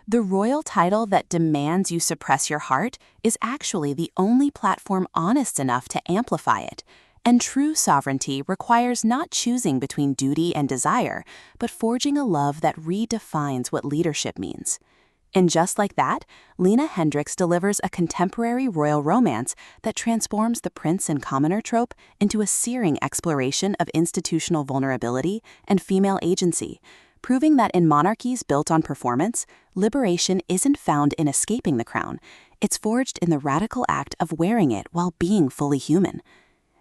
The royal title that demands you suppress your heart is actually the only platform honest enough to amplify it. And true sovereignty requires not choosing between duty and desire, but forging a love that redefines what leadership means. And just like that, Lena Hendrix delivers a contemporary royal romance that transforms the prince and commoner trope into a searing exploration of institutional vulnerability and female agency, proving that in monarchies built on performance, liberation isn't found in escaping the crown, it's forged in the radical act of wearing it while being fully human.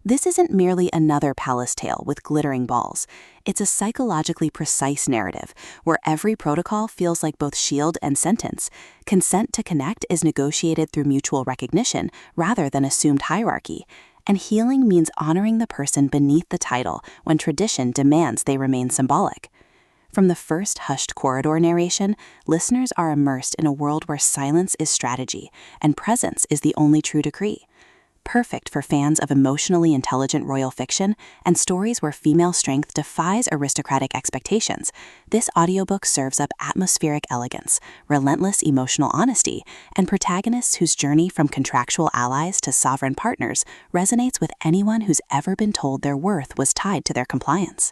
This isn't merely another palace tale with glittering balls. It's a psychologically precise narrative where every protocol feels like both shield and sentence. Consent to connect is negotiated through mutual recognition rather than assumed hierarchy. And healing means honoring the person beneath the title when tradition demands they remain symbolic. From the first hushed corridor narration, listeners are immersed in a world where silence is strategy and presence is the only true decree. Perfect for fans of emotionally intelligent royal fiction and stories where female strength defies aristocratic expectations, this audiobook serves up atmospheric elegance, relentless emotional honesty, and protagonists whose journey from contractual allies to sovereign partners resonates with anyone who's ever been told their worth was tied to their compliance.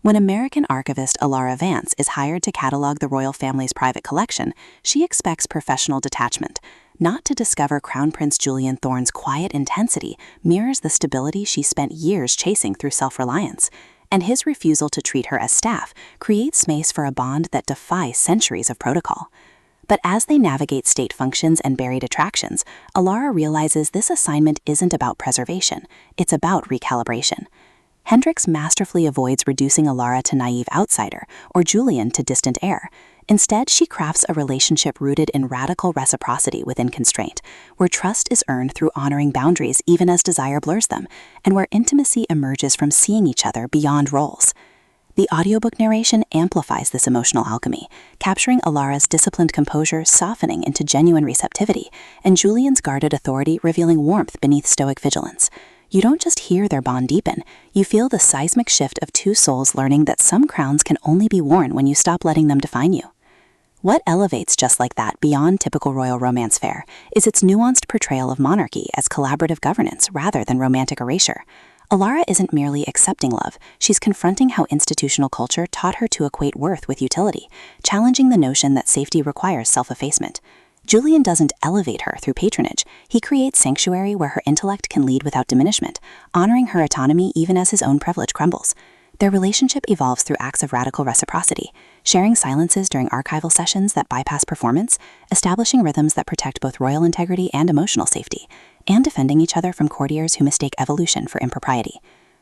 When American archivist Alara Vance is hired to catalog the royal family's private collection, she expects professional detachment. Not to discover Crown Prince Julian Thorne's quiet intensity mirrors the stability she spent years chasing through self-reliance, and his refusal to treat her as staff creates space for a bond that defies centuries of protocol. But as they navigate state functions and buried attractions, Alara realizes this assignment isn't about preservation, it's about recalibration. Hendrix masterfully avoids reducing Alara to naive outsider or Julian to distant heir. Instead, she crafts a relationship rooted in radical reciprocity within constraint, where trust is earned through honoring boundaries even as desire blurs them, and where intimacy emerges from seeing each other beyond roles. The audiobook narration amplifies this emotional alchemy, capturing Alara's disciplined composure softening into genuine receptivity, and Julian's guarded authority revealing warmth beneath stoic vigilance. You don't just hear their bond deepen, you feel the seismic shift of two souls learning that some crowns can only be worn when you stop letting them define you. What elevates Just Like That beyond typical royal romance fare is its nuanced portrayal of monarchy as collaborative governance rather than romantic erasure. Alara isn't merely accepting love, she's confronting how institutional culture taught her to equate worth with utility, challenging the notion that safety requires self-effacement. Julian doesn't elevate her through patronage. He creates sanctuary where her intellect can lead without diminishment, honoring her autonomy even as his own privilege crumbles. Their relationship evolves through acts of radical reciprocity, sharing silences during archival sessions that bypass performance, establishing rhythms that protect both royal integrity and emotional safety, and defending each other from courtiers who mistake evolution for impropriety.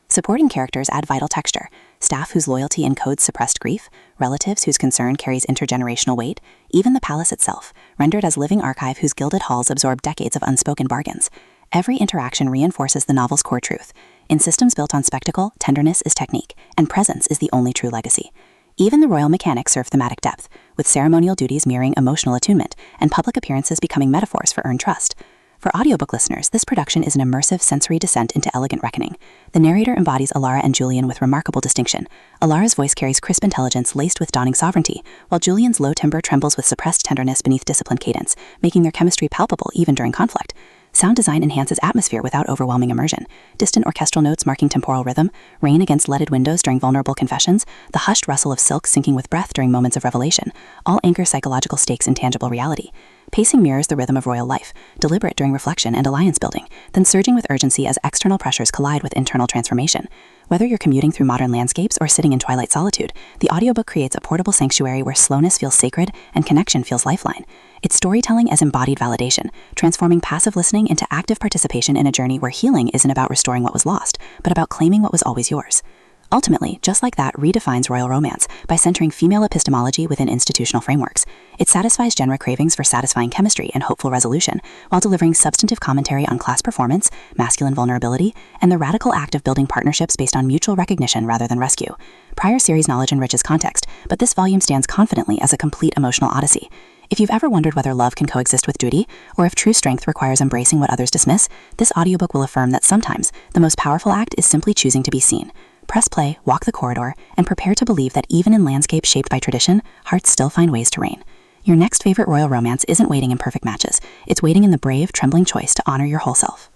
Supporting characters add vital texture, staff whose loyalty encodes suppressed grief, relatives whose concern carries intergenerational weight, even the palace itself, rendered as living archive whose gilded halls absorb decades of unspoken bargains. Every interaction reinforces the novel's core truth. In systems built on spectacle, tenderness is technique, and presence is the only true legacy. Even the royal mechanics serve thematic depth, with ceremonial duties mirroring emotional attunement, and public appearances becoming metaphors for earned trust. For audiobook listeners, this production is an immersive sensory descent into elegant reckoning. The narrator embodies Alara and Julian with remarkable distinction. Alara's voice carries crisp intelligence laced with dawning sovereignty, while Julian's low timbre trembles with suppressed tenderness beneath disciplined cadence, making their chemistry palpable even during conflict. Sound design enhances atmosphere without overwhelming immersion. Distant orchestral notes marking temporal rhythm, rain against leaded windows during vulnerable confessions, the hushed rustle of silk syncing with breath during moments of revelation, all anchor psychological stakes in tangible reality. Pacing mirrors the rhythm of royal life, deliberate during reflection and alliance building, then surging with urgency as external pressures collide with internal transformation. Whether you're commuting through modern landscapes or sitting in twilight solitude, the audiobook creates a portable sanctuary where slowness feels sacred and connection feels lifeline. It's storytelling as embodied validation, transforming passive listening into active participation in a journey where healing isn't about restoring what was lost, but about claiming what was always yours. Ultimately, Just Like That redefines royal romance by centering female epistemology within institutional frameworks. It satisfies genre cravings for satisfying chemistry and hopeful resolution, while delivering substantive commentary on class performance, masculine vulnerability, and the radical act of building partnerships based on mutual recognition rather than rescue. Prior series knowledge enriches context, but this volume stands confidently as a complete emotional odyssey. If you've ever wondered whether love can coexist with duty, or if true strength requires embracing what others dismiss, this audiobook will affirm that sometimes the most powerful act is simply choosing to be seen. Press play, walk the corridor, and prepare to believe that even in landscapes shaped by tradition, hearts still find ways to reign. Your next favorite royal romance isn't waiting in perfect matches. It's waiting in the brave, trembling choice to honor your whole self.